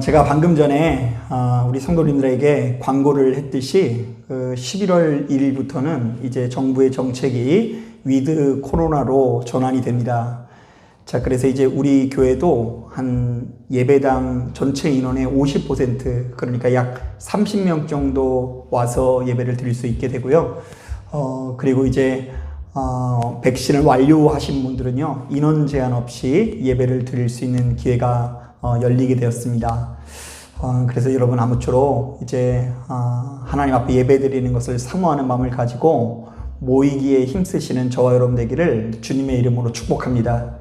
제가 방금 전에 우리 성도님들에게 광고를 했듯이 11월 1일부터는 이제 정부의 정책이 위드 코로나로 전환이 됩니다. 자, 그래서 이제 우리 교회도 한 예배당 전체 인원의 50%, 그러니까 약 30명 정도 와서 예배를 드릴 수 있게 되고요. 그리고 이제 백신을 완료하신 분들은요, 인원 제한 없이 예배를 드릴 수 있는 기회가 열리게 되었습니다. 그래서 여러분 아무쪼록 이제 하나님 앞에 예배 드리는 것을 사모하는 마음을 가지고 모이기에 힘쓰시는 저와 여러분 되기를 주님의 이름으로 축복합니다.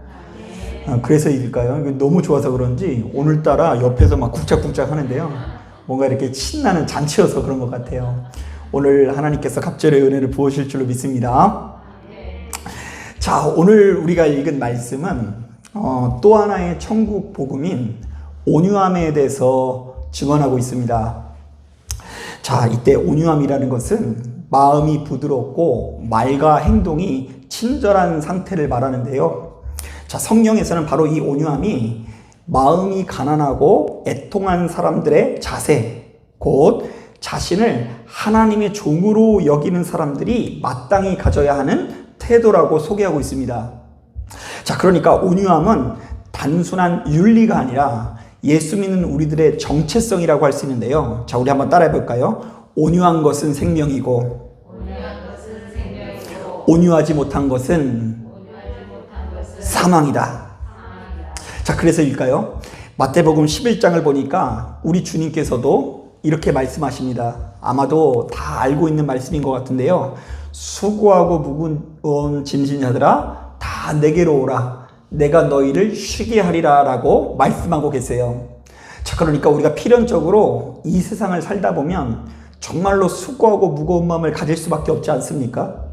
그래서일까요? 너무 좋아서 그런지 오늘따라 옆에서 막 쿵짝쿵짝 하는데요. 뭔가 이렇게 신나는 잔치여서 그런 것 같아요. 오늘 하나님께서 갑절의 은혜를 부으실 줄로 믿습니다. 자, 오늘 우리가 읽은 말씀은 또 하나의 천국 복음인 온유함에 대해서 증언하고 있습니다. 자, 이때 온유함이라는 것은 마음이 부드럽고 말과 행동이 친절한 상태를 말하는데요. 자, 성경에서는 바로 이 온유함이 마음이 가난하고 애통한 사람들의 자세, 곧 자신을 하나님의 종으로 여기는 사람들이 마땅히 가져야 하는 태도라고 소개하고 있습니다. 자, 그러니까 온유함은 단순한 윤리가 아니라 예수 믿는 우리들의 정체성이라고 할 수 있는데요. 자, 우리 한번 따라해 볼까요? 온유한 것은 생명이고, 온유하지 못한 것은 사망이다. 자, 그래서일까요? 마태복음 11장을 보니까 우리 주님께서도 이렇게 말씀하십니다. 아마도 다 알고 있는 말씀인 것 같은데요. 수고하고 무거운 짐진 자들아, 다 내게로 오라. 내가 너희를 쉬게 하리라 라고 말씀하고 계세요. 자, 그러니까 우리가 필연적으로 이 세상을 살다 보면 정말로 수고하고 무거운 마음을 가질 수밖에 없지 않습니까?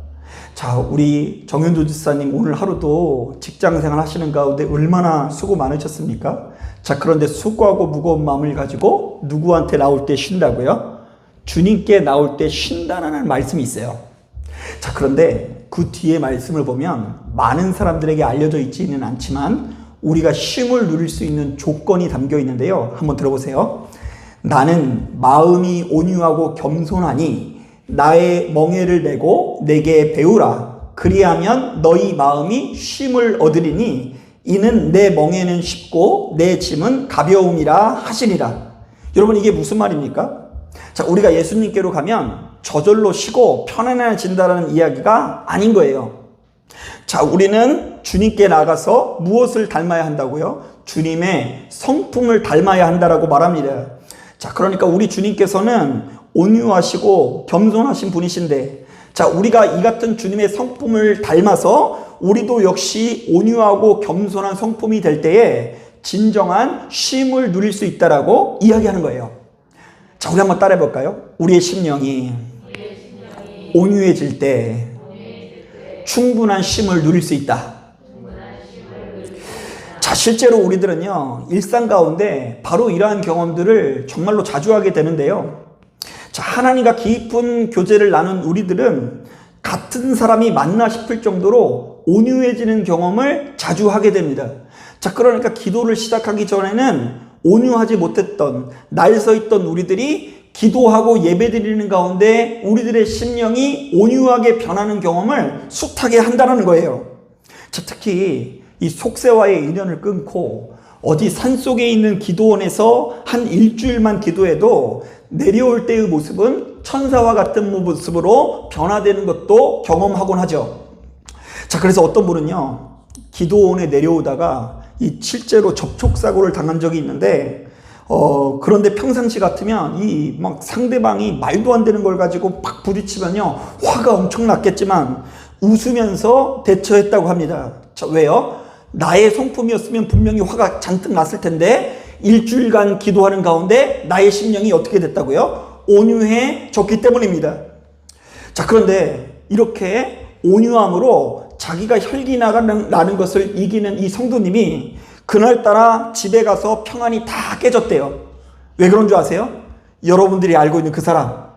자, 우리 정현주 집사님 오늘 하루도 직장생활 하시는 가운데 얼마나 수고 많으셨습니까? 자, 그런데 수고하고 무거운 마음을 가지고 누구한테 나올 때 쉰다고요? 주님께 나올 때 쉰다는 말씀이 있어요. 자, 그런데 그 뒤에 말씀을 보면 많은 사람들에게 알려져 있지는 않지만 우리가 쉼을 누릴 수 있는 조건이 담겨 있는데요. 한번 들어보세요. 나는 마음이 온유하고 겸손하니 나의 멍에를 메고 내게 배우라. 그리하면 너희 마음이 쉼을 얻으리니 이는 내 멍에는 쉽고 내 짐은 가벼움이라 하시니라. 여러분, 이게 무슨 말입니까? 자, 우리가 예수님께로 가면 저절로 쉬고 편안해진다는 이야기가 아닌 거예요. 자, 우리는 주님께 나가서 무엇을 닮아야 한다고요? 주님의 성품을 닮아야 한다라고 말합니다. 자, 그러니까 우리 주님께서는 온유하시고 겸손하신 분이신데, 자, 우리가 이 같은 주님의 성품을 닮아서 우리도 역시 온유하고 겸손한 성품이 될 때에 진정한 쉼을 누릴 수 있다라고 이야기하는 거예요. 자, 우리 한번 따라해 볼까요? 우리의 심령이 온유해질 때 충분한 쉼을 누릴 수 있다. 자, 실제로 우리들은요, 일상 가운데 바로 이러한 경험들을 정말로 자주 하게 되는데요. 자, 하나님과 깊은 교제를 나눈 우리들은 같은 사람이 맞나 싶을 정도로 온유해지는 경험을 자주 하게 됩니다. 자, 그러니까 기도를 시작하기 전에는 온유하지 못했던, 날 서 있던 우리들이 기도하고 예배드리는 가운데 우리들의 심령이 온유하게 변하는 경험을 숱하게 한다는 거예요. 자, 특히 이 속세와의 인연을 끊고 어디 산속에 있는 기도원에서 한 일주일만 기도해도 내려올 때의 모습은 천사와 같은 모습으로 변화되는 것도 경험하곤 하죠. 자, 그래서 어떤 분은요, 기도원에 내려오다가 이 실제로 접촉사고를 당한 적이 있는데, 그런데 평상시 같으면 이 막 상대방이 말도 안 되는 걸 가지고 팍 부딪히면요, 화가 엄청 났겠지만 웃으면서 대처했다고 합니다. 자, 왜요? 나의 성품이었으면 분명히 화가 잔뜩 났을 텐데 일주일간 기도하는 가운데 나의 심령이 어떻게 됐다고요? 온유해졌기 때문입니다. 자, 그런데 이렇게 온유함으로 자기가 혈기 나는 것을 이기는 이 성도님이 그날따라 집에 가서 평안이 다 깨졌대요. 왜 그런 줄 아세요? 여러분들이 알고 있는 그 사람.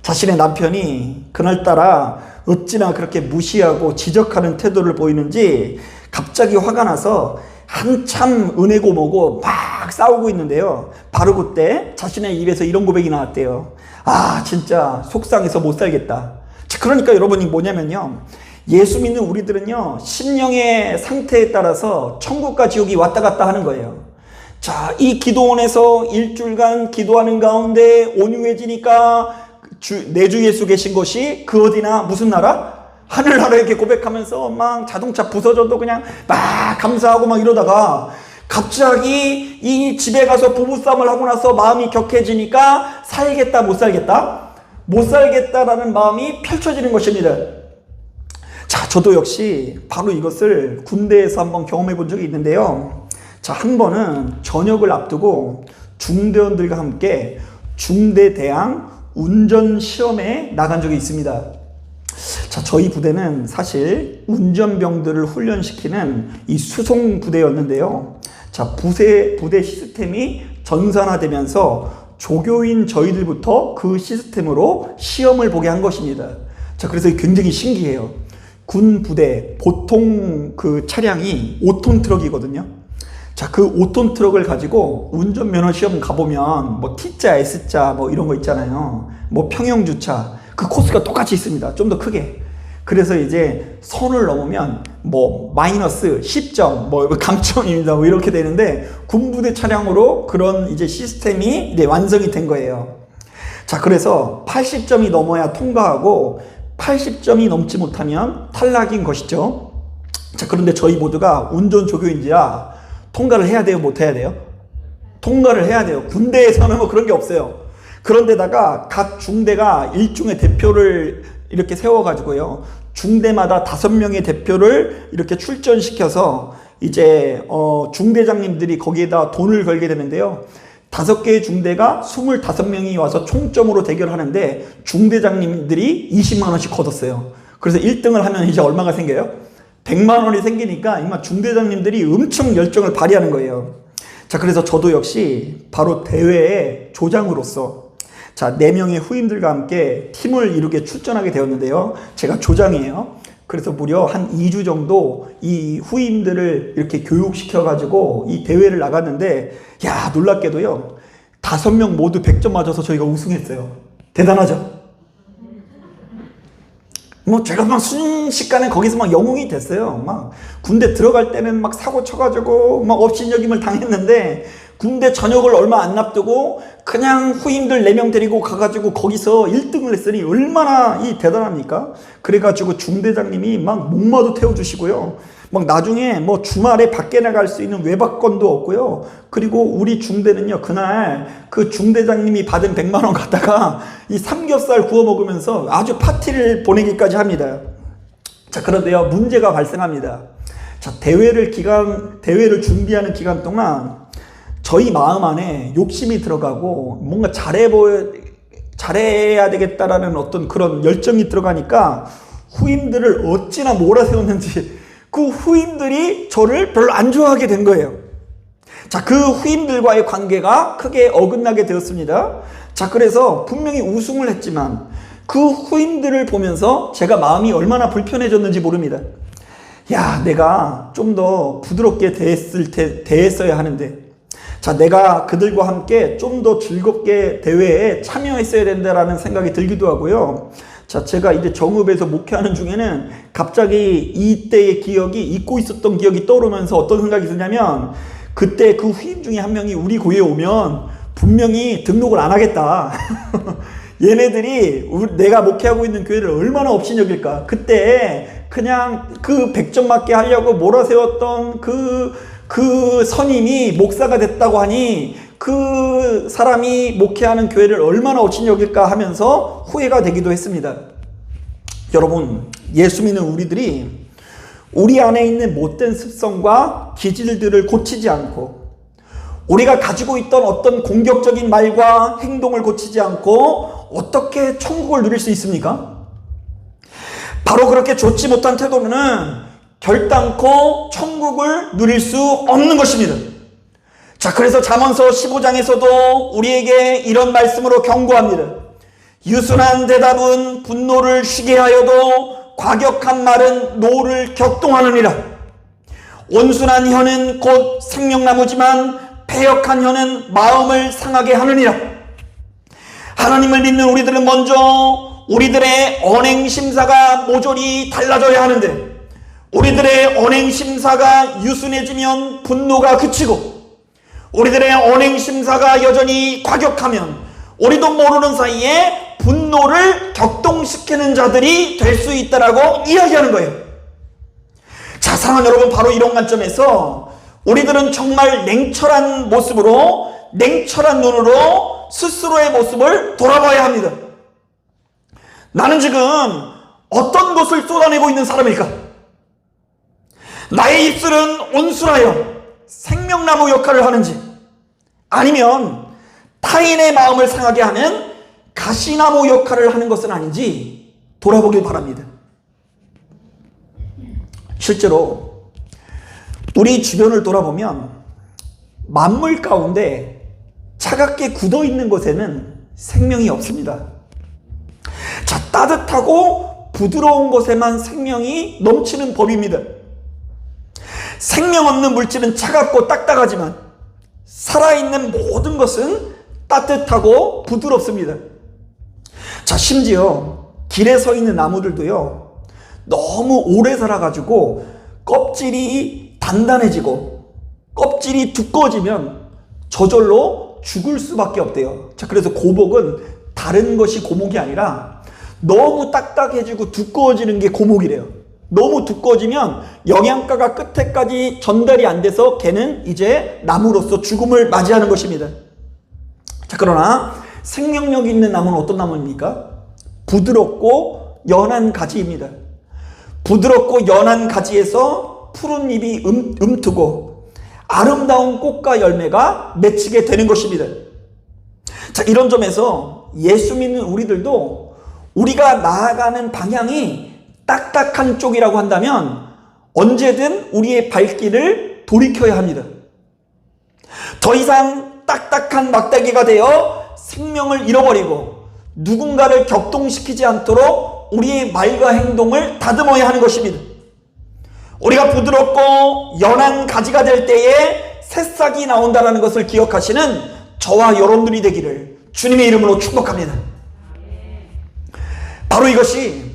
자신의 남편이 그날따라 어찌나 그렇게 무시하고 지적하는 태도를 보이는지 갑자기 화가 나서 한참 은혜고 뭐고 막 싸우고 있는데요. 바로 그때 자신의 입에서 이런 고백이 나왔대요. 아, 진짜 속상해서 못 살겠다. 그러니까 여러분이 뭐냐면요, 예수 믿는 우리들은요, 심령의 상태에 따라서 천국과 지옥이 왔다 갔다 하는 거예요. 자, 이 기도원에서 일주일간 기도하는 가운데 온유해지니까 내 주 예수 계신 곳이 그 어디나 무슨 나라? 하늘나라 이렇게 고백하면서 막 자동차 부서져도 그냥 막 감사하고 막 이러다가 갑자기 이 집에 가서 부부싸움을 하고 나서 마음이 격해지니까 살겠다 못 살겠다? 못 살겠다라는 마음이 펼쳐지는 것입니다. 자, 저도 역시 바로 이것을 군대에서 한번 경험해 본 적이 있는데요. 자, 한 번은 저녁을 앞두고 중대원들과 함께 중대대항 운전시험에 나간 적이 있습니다. 자, 저희 부대는 사실 운전병들을 훈련시키는 이 수송 부대였는데요. 자, 부대 시스템이 전산화되면서 조교인 저희들부터 그 시스템으로 시험을 보게 한 것입니다. 자, 그래서 굉장히 신기해요. 군 부대 보통 그 차량이 5톤 트럭이거든요. 자, 그 5톤 트럭을 가지고 운전면허 시험 가보면 뭐 T자, S자 뭐 이런 거 있잖아요. 뭐 평형주차 그 코스가 똑같이 있습니다. 좀 더 크게. 그래서 이제 선을 넘으면 뭐 마이너스 10점 뭐 감점입니다. 뭐 이렇게 되는데 군부대 차량으로 그런 이제 시스템이 이제 완성이 된 거예요. 자, 그래서 80점이 넘어야 통과하고 80점이 넘지 못하면 탈락인 것이죠. 자, 그런데 저희 모두가 운전 조교인지라 통과를 해야 돼요? 못 해야 돼요? 통과를 해야 돼요. 군대에서는 뭐 그런 게 없어요. 그런데다가 각 중대가 일종의 대표를 이렇게 세워가지고요. 중대마다 5명의 대표를 이렇게 출전시켜서 이제 중대장님들이 거기에다 돈을 걸게 되는데요. 5개의 중대가 25명이 와서 총점으로 대결하는데 중대장님들이 20만 원씩 걷었어요. 그래서 1등을 하면 이제 얼마가 생겨요? 100만 원이 생기니까 이마 중대장님들이 엄청 열정을 발휘하는 거예요. 자, 그래서 저도 역시 바로 대회의 조장으로서 자, 4명의 후임들과 함께 팀을 이루게 출전하게 되었는데요. 제가 조장이에요. 그래서 무려 한 2주 정도 이 후임들을 이렇게 교육시켜가지고 이 대회를 나갔는데, 야, 놀랍게도요, 5명 모두 100점 맞아서 저희가 우승했어요. 대단하죠? 뭐 제가 막 순식간에 거기서 막 영웅이 됐어요. 막 군대 들어갈 때는 막 사고 쳐가지고 막 업신여김을 당했는데, 군대 전역을 얼마 안 앞두고 그냥 후임들 4명 데리고 가가지고 거기서 1등을 했으니 얼마나 이 대단합니까? 그래가지고 중대장님이 막 목마도 태워주시고요. 막 나중에 뭐 주말에 밖에 나갈 수 있는 외박권도 없고요. 그리고 우리 중대는요, 그날 그 중대장님이 받은 100만 원 갖다가 이 삼겹살 구워 먹으면서 아주 파티를 보내기까지 합니다. 자, 그런데요, 문제가 발생합니다. 자, 대회를 준비하는 기간 동안 저희 마음 안에 욕심이 들어가고 뭔가 잘해야 되겠다라는 어떤 그런 열정이 들어가니까 후임들을 어찌나 몰아세웠는지 그 후임들이 저를 별로 안 좋아하게 된 거예요. 자, 그 후임들과의 관계가 크게 어긋나게 되었습니다. 자, 그래서 분명히 우승을 했지만 그 후임들을 보면서 제가 마음이 얼마나 불편해졌는지 모릅니다. 야, 내가 좀 더 부드럽게 대했어야 하는데, 자, 내가 그들과 함께 좀 더 즐겁게 대회에 참여했어야 된다라는 생각이 들기도 하고요. 자, 제가 이제 정읍에서 목회하는 중에는 갑자기 이때의 기억이, 잊고 있었던 기억이 떠오르면서 어떤 생각이 드냐면, 그때 그 후임 중에 한 명이 우리 교회에 오면 분명히 등록을 안 하겠다. 얘네들이 내가 목회하고 있는 교회를 얼마나 업신여길까. 그때 그냥 그 100점 맞게 하려고 몰아세웠던 그 선임이 목사가 됐다고 하니 그 사람이 목회하는 교회를 얼마나 업신여길까 하면서 후회가 되기도 했습니다. 여러분, 예수 믿는 우리들이 우리 안에 있는 못된 습성과 기질들을 고치지 않고, 우리가 가지고 있던 어떤 공격적인 말과 행동을 고치지 않고 어떻게 천국을 누릴 수 있습니까? 바로 그렇게 좋지 못한 태도는 결단코 천국을 누릴 수 없는 것입니다. 자, 그래서 잠언서 15장에서도 우리에게 이런 말씀으로 경고합니다. 유순한 대답은 분노를 쉬게 하여도 과격한 말은 노를 격동하느니라. 온순한 혀는 곧 생명나무지만 패역한 혀는 마음을 상하게 하느니라. 하나님을 믿는 우리들은 먼저 우리들의 언행심사가 모조리 달라져야 하는데, 우리들의 언행심사가 유순해지면 분노가 그치고, 우리들의 언행심사가 여전히 과격하면 우리도 모르는 사이에 분노를 격동시키는 자들이 될 수 있다라고 이야기하는 거예요. 자, 사랑하는 여러분, 바로 이런 관점에서 우리들은 정말 냉철한 모습으로, 냉철한 눈으로 스스로의 모습을 돌아봐야 합니다. 나는 지금 어떤 것을 쏟아내고 있는 사람일까? 나의 입술은 온순하여 생명나무 역할을 하는지, 아니면 타인의 마음을 상하게 하는 가시나무 역할을 하는 것은 아닌지 돌아보길 바랍니다. 실제로 우리 주변을 돌아보면 만물 가운데 차갑게 굳어 있는 곳에는 생명이 없습니다. 자, 따뜻하고 부드러운 곳에만 생명이 넘치는 법입니다. 생명 없는 물질은 차갑고 딱딱하지만 살아있는 모든 것은 따뜻하고 부드럽습니다. 자, 심지어 길에 서 있는 나무들도요, 너무 오래 살아가지고 껍질이 단단해지고 껍질이 두꺼워지면 저절로 죽을 수밖에 없대요. 자, 그래서 고목은 다른 것이 고목이 아니라 너무 딱딱해지고 두꺼워지는 게 고목이래요. 너무 두꺼워지면 영양가가 끝에까지 전달이 안 돼서 걔는 이제 나무로서 죽음을 맞이하는 것입니다. 자, 그러나 생명력 있는 나무는 어떤 나무입니까? 부드럽고 연한 가지입니다. 부드럽고 연한 가지에서 푸른 잎이 음트고 아름다운 꽃과 열매가 맺히게 되는 것입니다. 자, 이런 점에서 예수 믿는 우리들도 우리가 나아가는 방향이 딱딱한 쪽이라고 한다면 언제든 우리의 발길을 돌이켜야 합니다. 더 이상 딱딱한 막대기가 되어 생명을 잃어버리고 누군가를 격동시키지 않도록 우리의 말과 행동을 다듬어야 하는 것입니다. 우리가 부드럽고 연한 가지가 될 때에 새싹이 나온다는 것을 기억하시는 저와 여러분들이 되기를 주님의 이름으로 축복합니다. 바로 이것이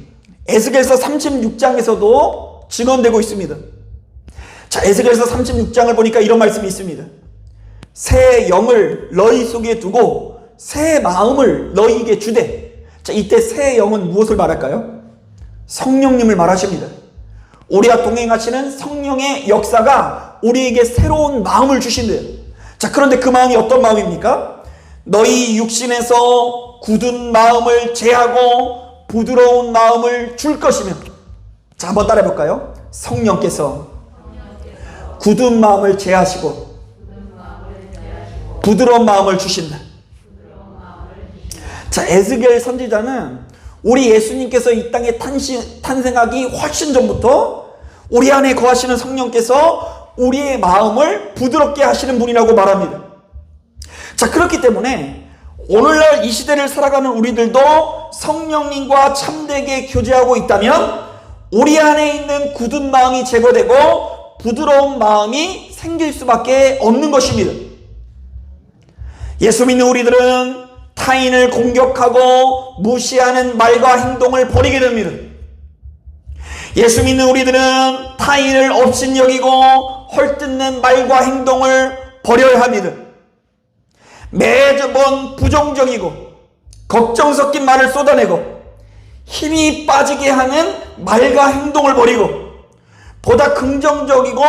에스겔서 36장에서도 증언되고 있습니다. 자, 에스겔서 36장을 보니까 이런 말씀이 있습니다. 새 영을 너희 속에 두고 새 마음을 너희에게 주되. 자, 이때 새 영은 무엇을 말할까요? 성령님을 말하십니다. 우리와 동행하시는 성령의 역사가 우리에게 새로운 마음을 주신대요. 자, 그런데 그 마음이 어떤 마음입니까? 너희 육신에서 굳은 마음을 제하고 부드러운 마음을 줄 것이며. 자, 한번 따라해 볼까요? 성령께서 굳은 마음을 제하시고 부드러운 마음을 주신다. 자, 에스겔 선지자는 우리 예수님께서 이 땅에 탄생하기 훨씬 전부터 우리 안에 거하시는 성령께서 우리의 마음을 부드럽게 하시는 분이라고 말합니다. 자, 그렇기 때문에 오늘날 이 시대를 살아가는 우리들도 성령님과 참되게 교제하고 있다면 우리 안에 있는 굳은 마음이 제거되고 부드러운 마음이 생길 수밖에 없는 것입니다. 예수 믿는 우리들은 타인을 공격하고 무시하는 말과 행동을 버리게 됩니다. 예수 믿는 우리들은 타인을 업신여기고 헐뜯는 말과 행동을 버려야 합니다. 매번 부정적이고 걱정 섞인 말을 쏟아내고 힘이 빠지게 하는 말과 행동을 버리고 보다 긍정적이고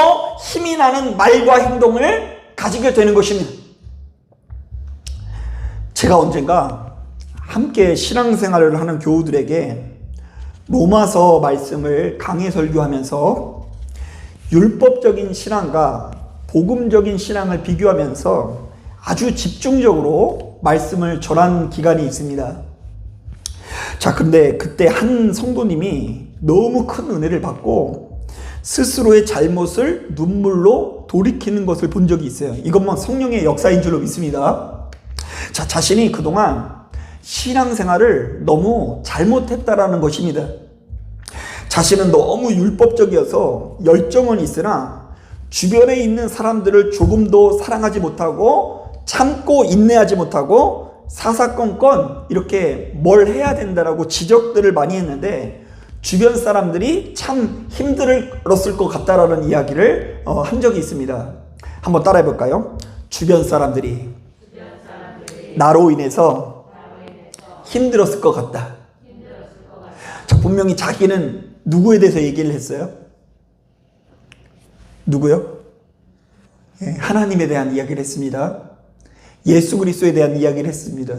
힘이 나는 말과 행동을 가지게 되는 것입니다. 제가 언젠가 함께 신앙생활을 하는 교우들에게 로마서 말씀을 강해 설교하면서 율법적인 신앙과 복음적인 신앙을 비교하면서 아주 집중적으로 말씀을 전한 기간이 있습니다. 자, 근데 그때 한 성도님이 너무 큰 은혜를 받고 스스로의 잘못을 눈물로 돌이키는 것을 본 적이 있어요. 이것만 성령의 역사인 줄로 믿습니다. 자, 자신이 그동안 신앙생활을 너무 잘못했다라는 것입니다. 자신은 너무 율법적이어서 열정은 있으나 주변에 있는 사람들을 조금도 사랑하지 못하고 참고 인내하지 못하고 사사건건 이렇게 뭘 해야 된다라고 지적들을 많이 했는데 주변 사람들이 참 힘들었을 것 같다라는 이야기를 한 적이 있습니다. 한번 따라해 볼까요? 주변 사람들이 나로 인해서 힘들었을 것 같다. 자, 분명히 자기는 누구에 대해서 얘기를 했어요? 누구요? 하나님에 대한 이야기를 했습니다. 예수 그리스도에 대한 이야기를 했습니다.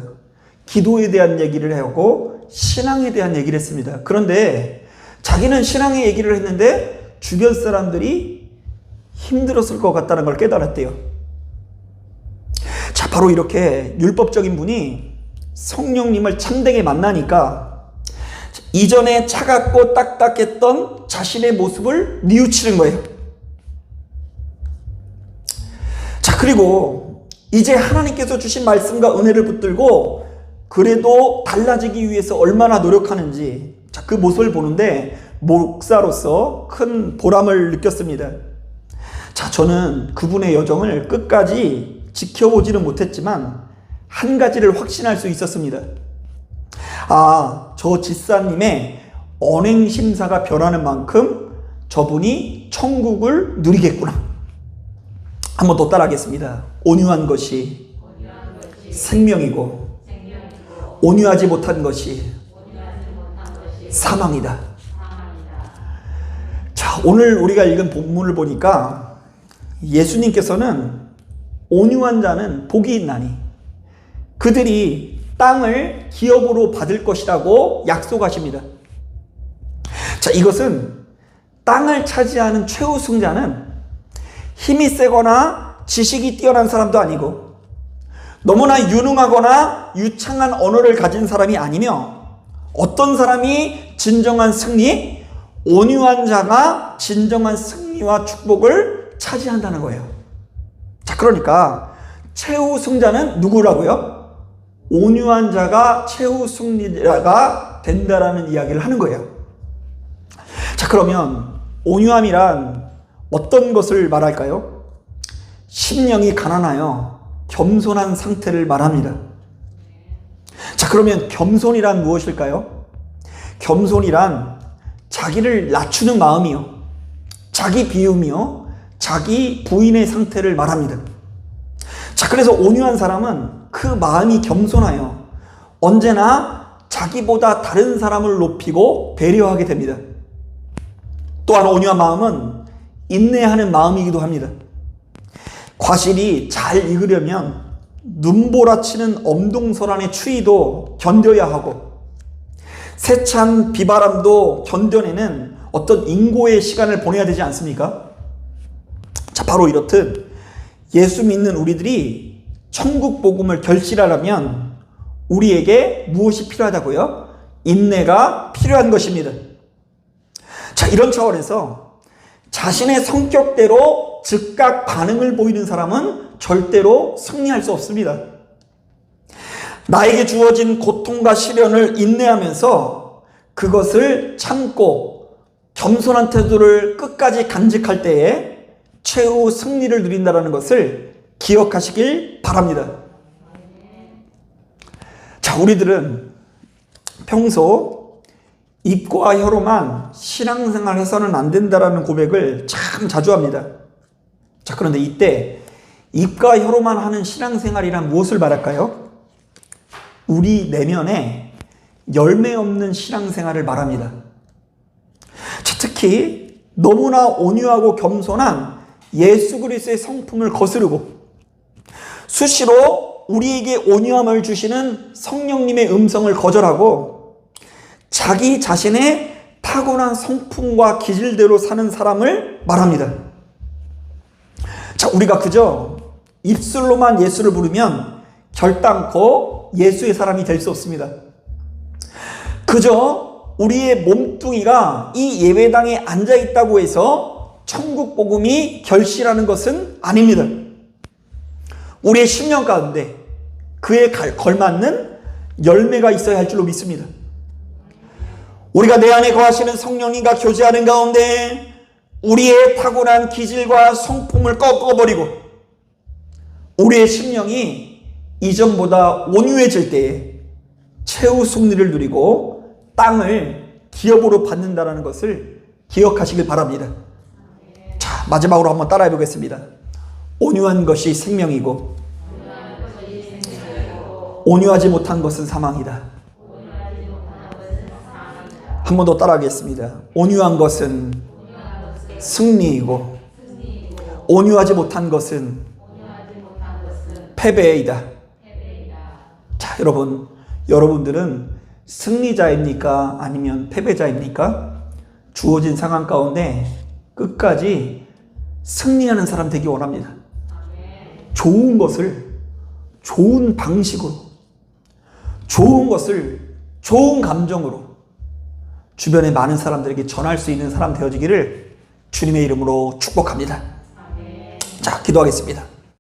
기도에 대한 얘기를 하고 신앙에 대한 얘기를 했습니다. 그런데 자기는 신앙의 얘기를 했는데 주변 사람들이 힘들었을 것 같다는 걸 깨달았대요. 자, 바로 이렇게 율법적인 분이 성령님을 참되게 만나니까 이전에 차갑고 딱딱했던 자신의 모습을 뉘우치는 거예요. 자, 그리고 이제 하나님께서 주신 말씀과 은혜를 붙들고 그래도 달라지기 위해서 얼마나 노력하는지, 자, 그 모습을 보는데 목사로서 큰 보람을 느꼈습니다. 자, 저는 그분의 여정을 끝까지 지켜보지는 못했지만 한 가지를 확신할 수 있었습니다. 아, 저 집사님의 언행심사가 변하는 만큼 저분이 천국을 누리겠구나. 한번 더 따라하겠습니다. 온유한 것이 생명이고 온유하지 못한 것이 사망이다. 자, 오늘 우리가 읽은 본문을 보니까 예수님께서는 온유한 자는 복이 있나니 그들이 땅을 기업으로 받을 것이라고 약속하십니다. 자, 이것은 땅을 차지하는 최우승자는 힘이 세거나 지식이 뛰어난 사람도 아니고 너무나 유능하거나 유창한 언어를 가진 사람이 아니며 어떤 사람이 진정한 승리, 온유한 자가 진정한 승리와 축복을 차지한다는 거예요. 자, 그러니까 최우승자는 누구라고요? 온유한 자가 최우승리자가 된다라는 이야기를 하는 거예요. 자, 그러면 온유함이란 어떤 것을 말할까요? 심령이 가난하여 겸손한 상태를 말합니다. 자, 그러면 겸손이란 무엇일까요? 겸손이란 자기를 낮추는 마음이요, 자기 비움이요, 자기 부인의 상태를 말합니다. 자, 그래서 온유한 사람은 그 마음이 겸손하여 언제나 자기보다 다른 사람을 높이고 배려하게 됩니다. 또한 온유한 마음은 인내하는 마음이기도 합니다. 과실이 잘 익으려면 눈보라치는 엄동설한의 추위도 견뎌야 하고 세찬 비바람도 견뎌내는 어떤 인고의 시간을 보내야 되지 않습니까? 자, 바로 이렇듯 예수 믿는 우리들이 천국 복음을 결실하려면 우리에게 무엇이 필요하다고요? 인내가 필요한 것입니다. 자, 이런 차원에서 자신의 성격대로 즉각 반응을 보이는 사람은 절대로 승리할 수 없습니다. 나에게 주어진 고통과 시련을 인내하면서 그것을 참고 겸손한 태도를 끝까지 간직할 때에 최후 승리를 누린다는 것을 기억하시길 바랍니다. 자, 우리들은 평소 입과 혀로만 신앙생활 해서는 안 된다라는 고백을 참 자주 합니다. 자, 그런데 이때 입과 혀로만 하는 신앙생활이란 무엇을 말할까요? 우리 내면에 열매 없는 신앙생활을 말합니다. 자, 특히 너무나 온유하고 겸손한 예수 그리스도의 성품을 거스르고 수시로 우리에게 온유함을 주시는 성령님의 음성을 거절하고 자기 자신의 타고난 성품과 기질대로 사는 사람을 말합니다. 자, 우리가 그저 입술로만 예수를 부르면 결단코 예수의 사람이 될 수 없습니다. 그저 우리의 몸뚱이가 이 예배당에 앉아있다고 해서 천국 복음이 결실하는 것은 아닙니다. 우리의 심령 가운데 그에 걸맞는 열매가 있어야 할 줄로 믿습니다. 우리가 내 안에 거하시는 성령님과 교제하는 가운데 우리의 타고난 기질과 성품을 꺾어버리고 우리의 심령이 이전보다 온유해질 때에 최후 승리를 누리고 땅을 기업으로 받는다는 것을 기억하시길 바랍니다. 자, 마지막으로 한번 따라해 보겠습니다. 온유한 것이 생명이고 온유하지 못한 것은 사망이다. 한 번 더 따라하겠습니다. 온유한 것은 승리이고 온유하지 못한 것은 패배이다. 자, 여러분들은 승리자입니까? 아니면 패배자입니까? 주어진 상황 가운데 끝까지 승리하는 사람 되기 원합니다. 좋은 것을 좋은 방식으로, 좋은 것을 좋은 감정으로 주변의 많은 사람들에게 전할 수 있는 사람 되어지기를 주님의 이름으로 축복합니다. 자, 기도하겠습니다.